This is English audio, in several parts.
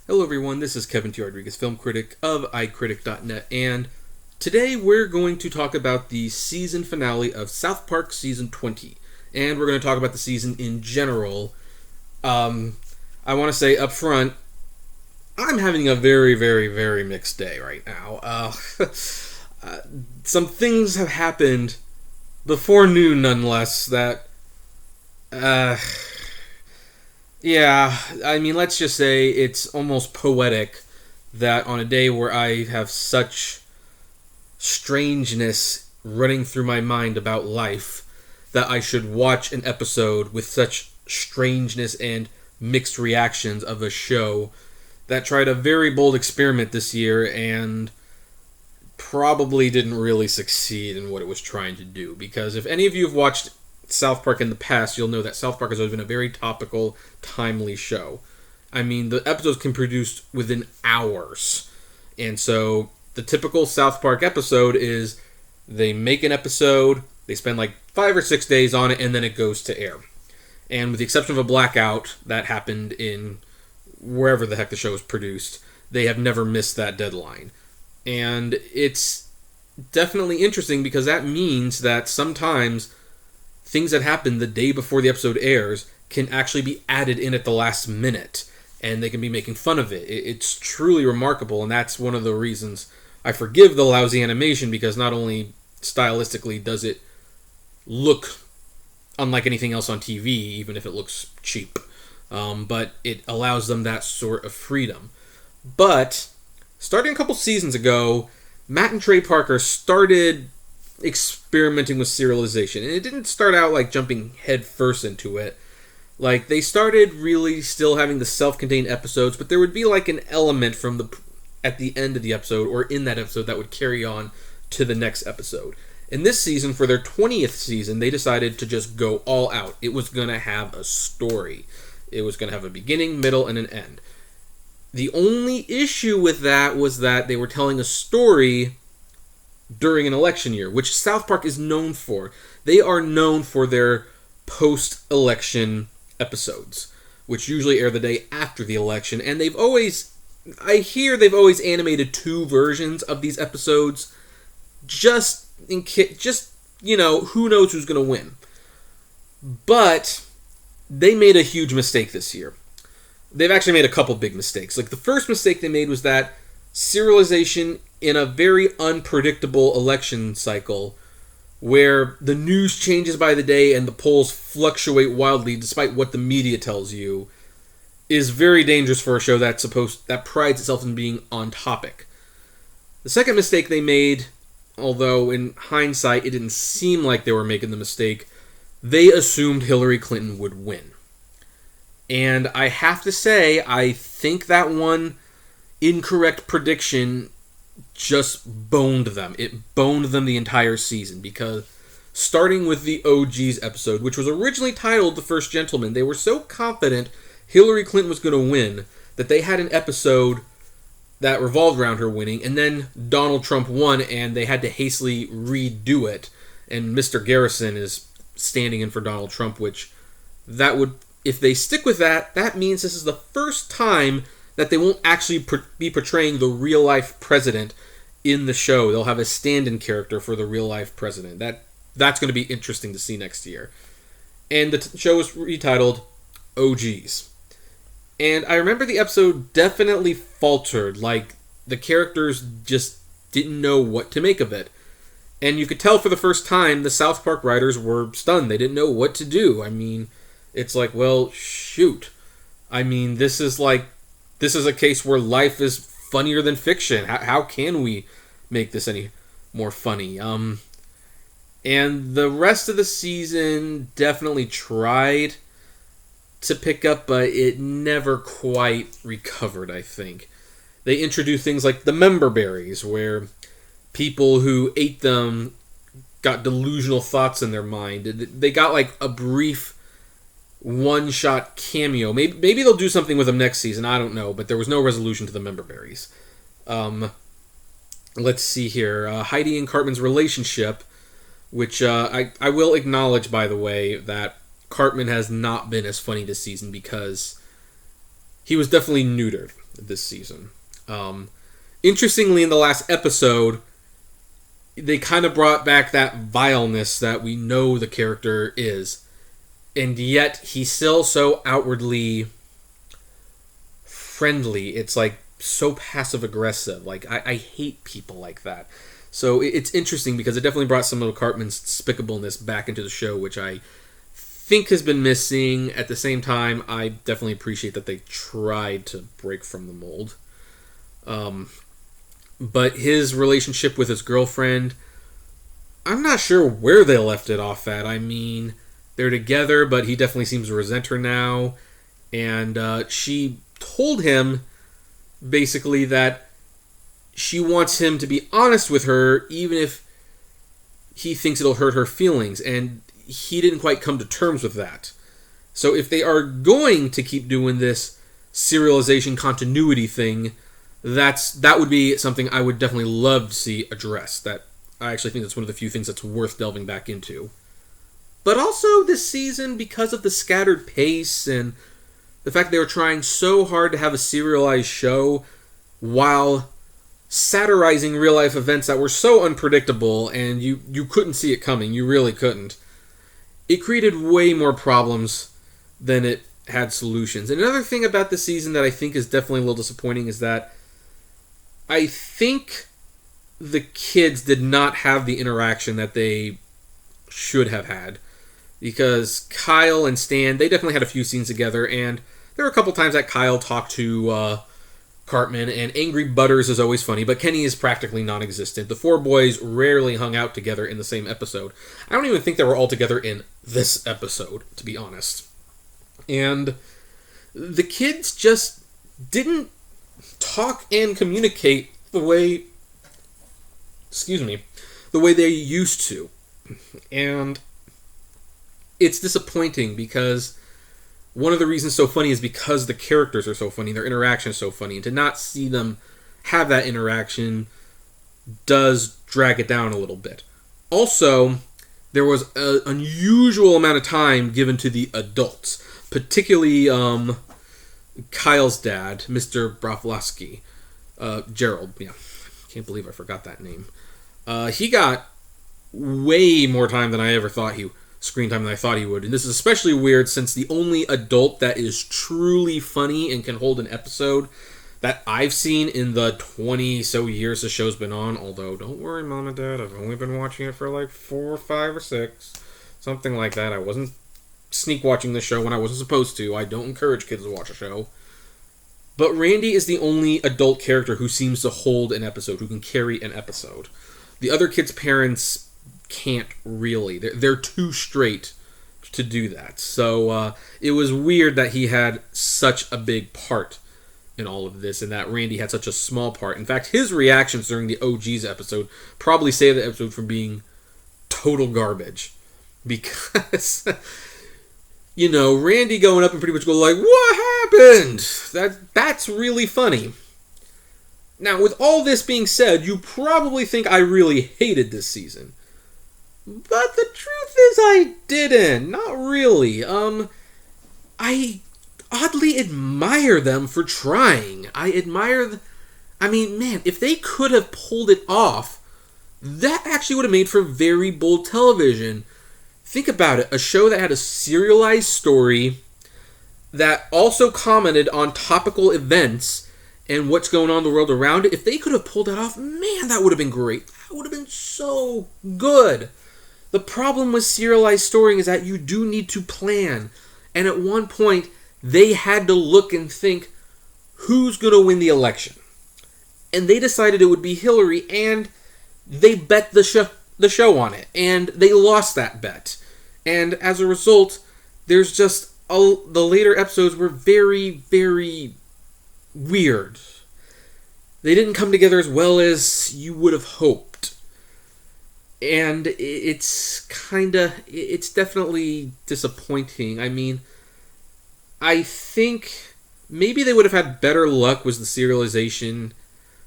Hello everyone, this is Kevin T. Rodriguez, film critic of iCritic.net, and today we're going to talk about the season finale of South Park Season 20. And we're going to talk about the season in general. I want to say up front, I'm having a very, very, very mixed day right now. Some things have happened before noon, nonetheless, that... Yeah, I mean, let's just say it's almost poetic that on a day where I have such strangeness running through my mind about life, that I should watch an episode with such strangeness and mixed reactions of a show that tried a very bold experiment this year and probably didn't really succeed in what it was trying to do. Because if any of you have watched South Park in the past, you'll know that South Park has always been a very topical, timely show. I mean, the episodes can be produced within hours. And so, the typical South Park episode is they make an episode, they spend like 5 or 6 days on it, and then it goes to air. And with the exception of a blackout that happened in wherever the heck the show was produced, they have never missed that deadline. And it's definitely interesting because that means that sometimes things that happen the day before the episode airs can actually be added in at the last minute, and they can be making fun of it. It's truly remarkable, and that's one of the reasons I forgive the lousy animation, because not only stylistically does it look unlike anything else on TV, even if it looks cheap, but it allows them that sort of freedom. But starting a couple seasons ago, Matt and Trey Parker started experimenting with serialization, and it didn't start out like jumping head first into it. Like, they started really still having the self-contained episodes, but there would be like an element from at the end of the episode or in that episode that would carry on to the next episode. In this season, for their 20th season, they decided to just go all out. It was going to have a story. It was going to have a beginning, middle, and an end. The only issue with that was that they were telling a story during an election year, which South Park is known for. They are known for their post-election episodes, which usually air the day after the election, and they've always animated 2 versions of these episodes, just who knows who's going to win. But they made a huge mistake this year. They've actually made a couple big mistakes. Like, the first mistake they made was that serialization in a very unpredictable election cycle, where the news changes by the day and the polls fluctuate wildly despite what the media tells you, is very dangerous for a show that prides itself in being on topic. The second mistake they made, although in hindsight it didn't seem like they were making the mistake, they assumed Hillary Clinton would win. And I have to say, I think that one incorrect prediction just boned them. It boned them the entire season, because starting with the OGs episode, which was originally titled The First Gentleman, they were so confident Hillary Clinton was going to win that they had an episode that revolved around her winning, and then Donald Trump won, and they had to hastily redo it, and Mr. Garrison is standing in for Donald Trump, which that would, if they stick with that, that means this is the first time that they won't actually be portraying the real-life president in the show. They'll have a stand-in character for the real-life president. That's going to be interesting to see next year. And the show was retitled OGs. And I remember the episode definitely faltered. Like, the characters just didn't know what to make of it. And you could tell for the first time the South Park writers were stunned. They didn't know what to do. I mean, it's like, well, shoot. I mean, this is a case where life is funnier than fiction. How can we make this any more funny? And the rest of the season definitely tried to pick up, but it never quite recovered, I think. They introduced things like the member berries, where people who ate them got delusional thoughts in their mind. They got like a brief one-shot cameo. Maybe they'll do something with them next season. I don't know, but there was no resolution to the member berries. Let's see here. Heidi and Cartman's relationship, which I will acknowledge, by the way, that Cartman has not been as funny this season, because he was definitely neutered this season. Interestingly, in the last episode, they kind of brought back that vileness that we know the character is. And yet, he's still so outwardly friendly. It's like so passive-aggressive. Like, I hate people like that. So it's interesting because it definitely brought some of Cartman's despicableness back into the show, which I think has been missing. At the same time, I definitely appreciate that they tried to break from the mold. But his relationship with his girlfriend, I'm not sure where they left it off at. I mean, they're together, but he definitely seems to resent her now. And she told him, basically, that she wants him to be honest with her, even if he thinks it'll hurt her feelings. And he didn't quite come to terms with that. So if they are going to keep doing this serialization continuity thing, that would be something I would definitely love to see addressed. That I actually think that's one of the few things that's worth delving back into. But also this season, because of the scattered pace and the fact they were trying so hard to have a serialized show while satirizing real-life events that were so unpredictable and you couldn't see it coming. You really couldn't. It created way more problems than it had solutions. And another thing about this season that I think is definitely a little disappointing is that I think the kids did not have the interaction that they should have had. Because Kyle and Stan, they definitely had a few scenes together, and there were a couple times that Kyle talked to Cartman, and Angry Butters is always funny, but Kenny is practically non-existent. The four boys rarely hung out together in the same episode. I don't even think they were all together in this episode, to be honest. And the kids just didn't talk and communicate the way they used to. And it's disappointing because one of the reasons so funny is because the characters are so funny, their interaction is so funny, and to not see them have that interaction does drag it down a little bit. Also, there was an unusual amount of time given to the adults, particularly Kyle's dad, Mr. Broflovsky, Gerald. Yeah, can't believe I forgot that name. He got way more time than I ever thought screen time than I thought he would. And this is especially weird since the only adult that is truly funny and can hold an episode that I've seen in the 20 so years the show's been on, although don't worry, Mom and Dad, I've only been watching it for like 4 or 5 or 6, something like that. I wasn't sneak watching the show when I wasn't supposed to. I don't encourage kids to watch a show. But Randy is the only adult character who seems to hold an episode, who can carry an episode. The other kids' parents can't really. They're too straight to do that. So it was weird that he had such a big part in all of this and that Randy had such a small part. In fact, his reactions during the OG's episode probably saved the episode from being total garbage. Because, Randy going up and pretty much go like, "What happened?" That's really funny. Now, with all this being said, you probably think I really hated this season. But the truth is I didn't. Not really. I oddly admire them for trying. If they could have pulled it off, that actually would have made for very bold television. Think about it. A show that had a serialized story that also commented on topical events and what's going on in the world around it. If they could have pulled that off, man, that would have been great. That would have been so good. The problem with serialized storying is that you do need to plan. And at one point, they had to look and think, who's going to win the election? And they decided it would be Hillary, and they bet the show on it. And they lost that bet. And as a result, there's just the later episodes were very, very weird. They didn't come together as well as you would have hoped. And it's definitely disappointing. I think maybe they would have had better luck with the serialization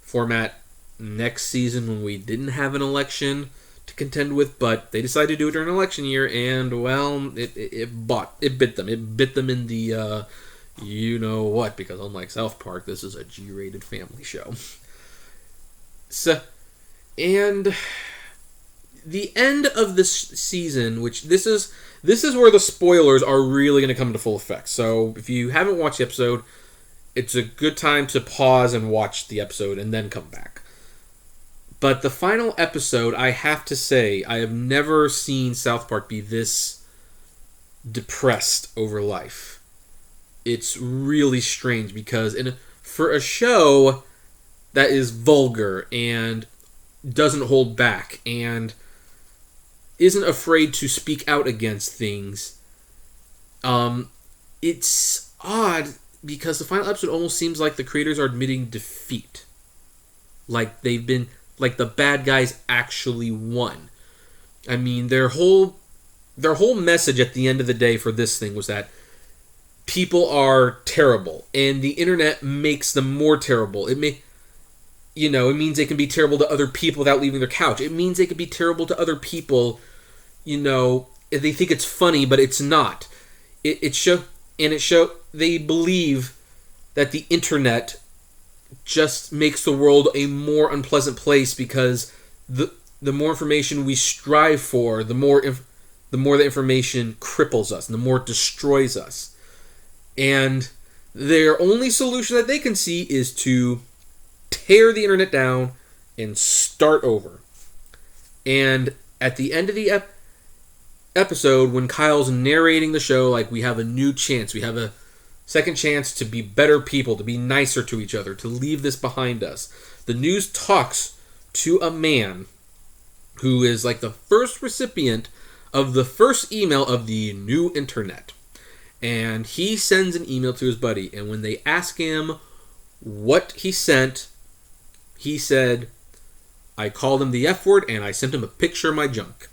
format next season when we didn't have an election to contend with, but they decided to do it during an election year, and, well, it bit them. It bit them in the, You know what? Because unlike South Park, this is a G-rated family show. So, and the end of this season, which this is where the spoilers are really going to come into full effect. So, if you haven't watched the episode, it's a good time to pause and watch the episode and then come back. But the final episode, I have to say, I have never seen South Park be this depressed over life. It's really strange because for a show that is vulgar and doesn't hold back and isn't afraid to speak out against things, it's odd because the final episode almost seems like the creators are admitting defeat. Like the bad guys actually won. I mean, their whole message at the end of the day for this thing was that people are terrible, and the internet makes them more terrible. It means they can be terrible to other people without leaving their couch. It means they can be terrible to other people, if they think it's funny, but it's not. They believe that the internet just makes the world a more unpleasant place because the more information we strive for, the more the information cripples us, and the more it destroys us. And their only solution that they can see is to tear the internet down and start over. And at the end of the episode, when Kyle's narrating the show, like, we have a new chance. We have a second chance to be better people, to be nicer to each other, to leave this behind us. The news talks to a man who is like the first recipient of the first email of the new internet. And he sends an email to his buddy. And when they ask him what he sent, he said, I called him the F word and I sent him a picture of my junk.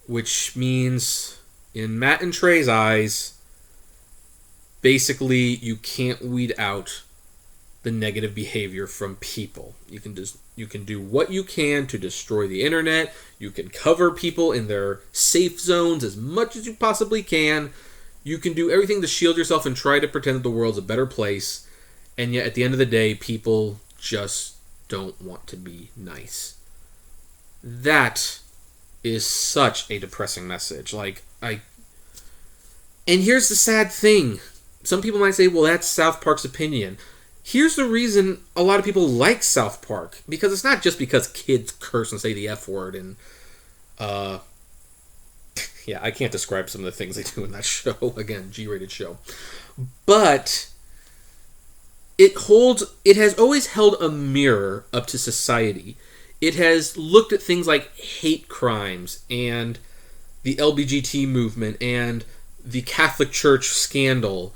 Which means, in Matt and Trey's eyes, basically you can't weed out the negative behavior from people. You can do what you can to destroy the internet. You can cover people in their safe zones as much as you possibly can. You can do everything to shield yourself and try to pretend that the world's a better place. And yet, at the end of the day, people just don't want to be nice. That is such a depressing message. And here's the sad thing. Some people might say, well, that's South Park's opinion. Here's the reason a lot of people like South Park. Because it's not just because kids curse and say the F word and, yeah, I can't describe some of the things they do in that show. Again, G-rated show. But it has always held a mirror up to society. It has looked at things like hate crimes and the LGBT movement and the Catholic Church scandal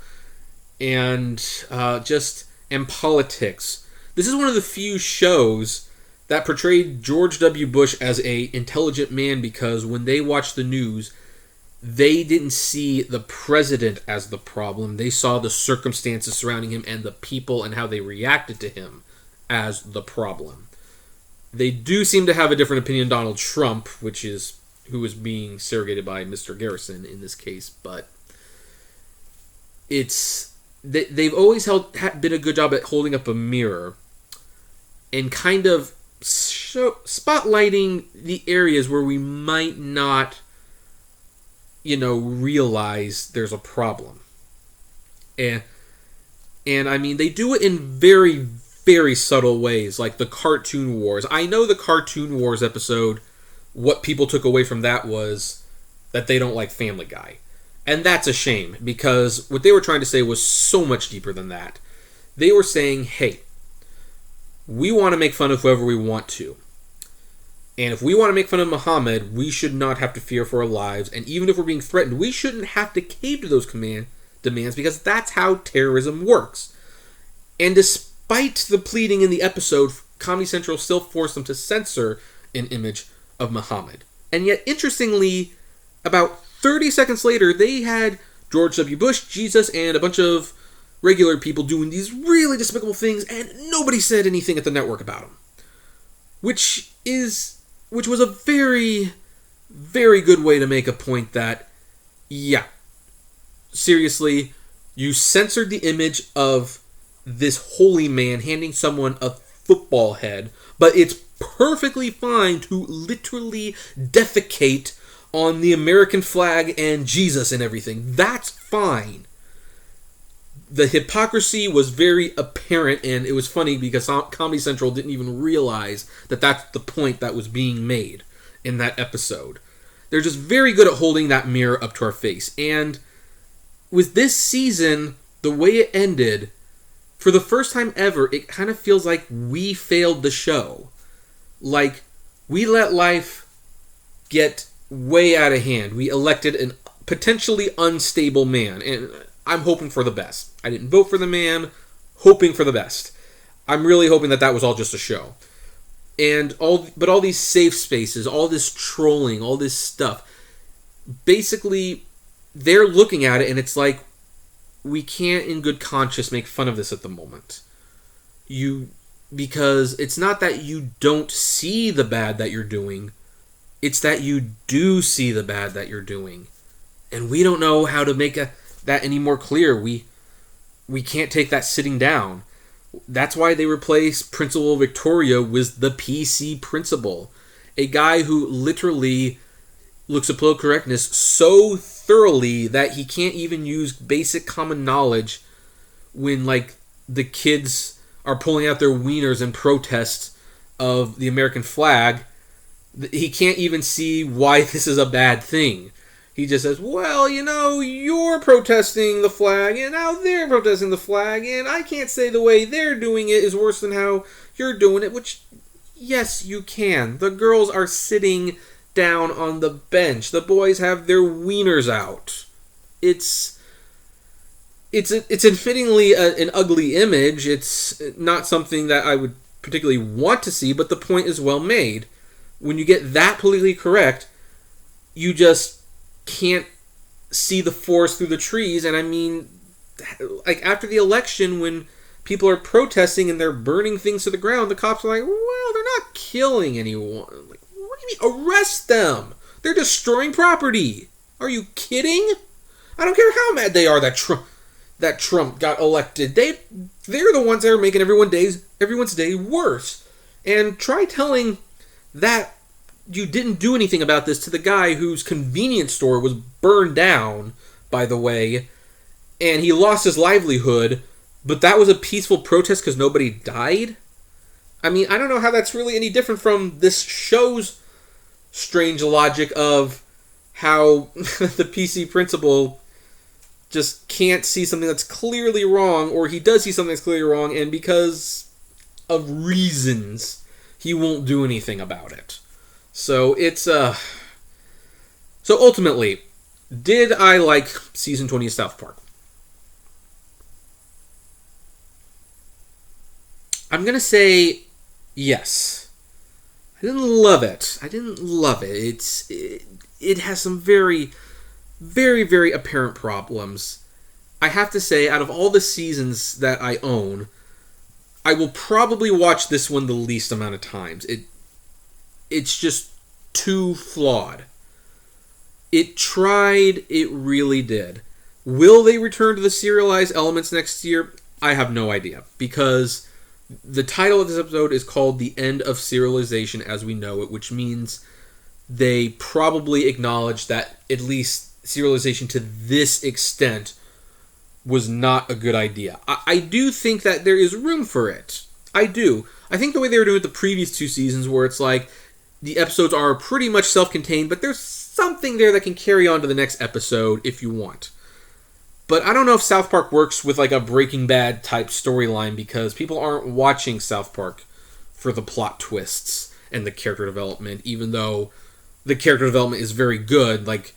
and politics. This is one of the few shows that portrayed George W. Bush as an intelligent man because when they watched the news, they didn't see the president as the problem. They saw the circumstances surrounding him and the people and how they reacted to him as the problem. They do seem to have a different opinion on Donald Trump, who is being surrogated by Mr. Garrison in this case, but they've always been a good job at holding up a mirror and kind of spotlighting the areas where we might not realize there's a problem. And I mean, they do it in very, very subtle ways, like the Cartoon Wars. I know the Cartoon Wars episode, what people took away from that was that they don't like Family Guy. And that's a shame, because what they were trying to say was so much deeper than that. They were saying, hey, we want to make fun of whoever we want to. And if we want to make fun of Muhammad, we should not have to fear for our lives. And even if we're being threatened, we shouldn't have to cave to those demands because that's how terrorism works. And despite the pleading in the episode, Comedy Central still forced them to censor an image of Muhammad. And yet, interestingly, about 30 seconds later, they had George W. Bush, Jesus, and a bunch of regular people doing these really despicable things, and nobody said anything at the network about them. Which was a very, very good way to make a point that, yeah, seriously, You censored the image of this holy man handing someone a football head, but it's perfectly fine to literally defecate on the American flag and Jesus and everything. That's fine. The hypocrisy was very apparent, and it was funny because Comedy Central didn't even realize that that's the point that was being made in that episode. They're just very good at holding that mirror up to our face. And with this season, the way it ended, for the first time ever, it kind of feels like we failed the show. Like, we let life get way out of hand. We elected a potentially unstable man, and I'm hoping for the best. I didn't vote for the man, hoping for the best. I'm really hoping that that was all just a show. And all these safe spaces, all this trolling, all this stuff, basically, they're looking at it and it's like, we can't in good conscience make fun of this at the moment. Because it's not that you don't see the bad that you're doing, it's that you do see the bad that you're doing. And we don't know how to make that any more clear. We can't take that sitting down. That's why they replaced Principal Victoria with the PC principal. A guy who literally looks at political correctness so thoroughly that he can't even use basic common knowledge when, like, the kids are pulling out their wieners in protest of the American flag. He can't even see why this is a bad thing. He just says, well, you're protesting the flag, and now they're protesting the flag, and I can't say the way they're doing it is worse than how you're doing it, which, yes, you can. The girls are sitting down on the bench. The boys have their wieners out. It's unfittingly an ugly image. It's not something that I would particularly want to see, but the point is well made. When you get that politically correct, you just can't see the forest through the trees. And I mean, like, after the election, when people are protesting and they're burning things to the ground, the cops are like, well, they're not killing anyone. Like, what do you mean? Arrest them. They're destroying property. Are you kidding? I don't care how mad they are that Trump got elected. They're the ones that are making everyone's day worse. And try telling that you didn't do anything about this to the guy whose convenience store was burned down, by the way, and he lost his livelihood, but that was a peaceful protest because nobody died? I mean, I don't know how that's really any different from this show's strange logic of how the PC principal just can't see something that's clearly wrong, or he does see something that's clearly wrong, and because of reasons, he won't do anything about it. So it's so ultimately, did I like season 20 of South Park? I'm gonna say yes. I didn't love it. It has some very, very, very apparent problems. I have to say, out of all the seasons that I own, I will probably watch this one the least amount of times. It's just too flawed. It tried, it really did. Will they return to the serialized elements next year? I have no idea, because the title of this episode is called The End of Serialization as We Know It, which means they probably acknowledge that at least serialization to this extent was not a good idea. I do think that there is room for it. I do. I think the way they were doing it the previous two seasons, where it's like the episodes are pretty much self-contained, but there's something there that can carry on to the next episode if you want. But I don't know if South Park works with like a Breaking Bad type storyline, because people aren't watching South Park for the plot twists and the character development, even though the character development is very good. Like,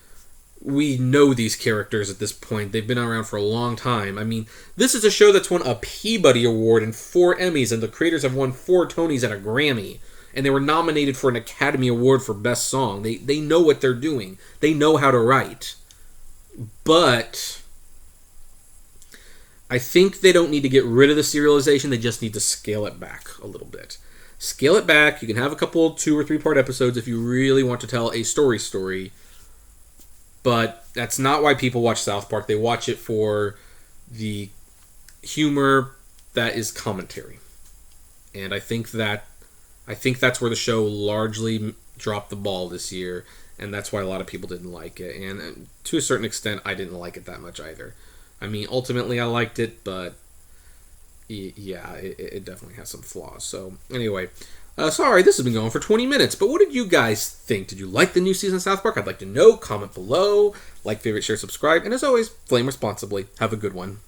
we know these characters at this point. They've been around for a long time. I mean, this is a show that's won a Peabody Award and 4 Emmys, and the creators have won 4 Tonys and a Grammy. And they were nominated for an Academy Award for Best Song. They know what they're doing. They know how to write. But I think they don't need to get rid of the serialization. They just need to scale it back a little bit. Scale it back. You can have a couple 2 or 3 part episodes if you really want to tell a story. But that's not why people watch South Park. They watch it for the humor that is commentary. And I think that's where the show largely dropped the ball this year, and that's why a lot of people didn't like it. And to a certain extent, I didn't like it that much either. I mean, ultimately, I liked it, but yeah, it definitely has some flaws. So anyway, sorry, this has been going for 20 minutes, but what did you guys think? Did you like the new season of South Park? I'd like to know. Comment below. Like, favorite, share, subscribe, and as always, flame responsibly. Have a good one.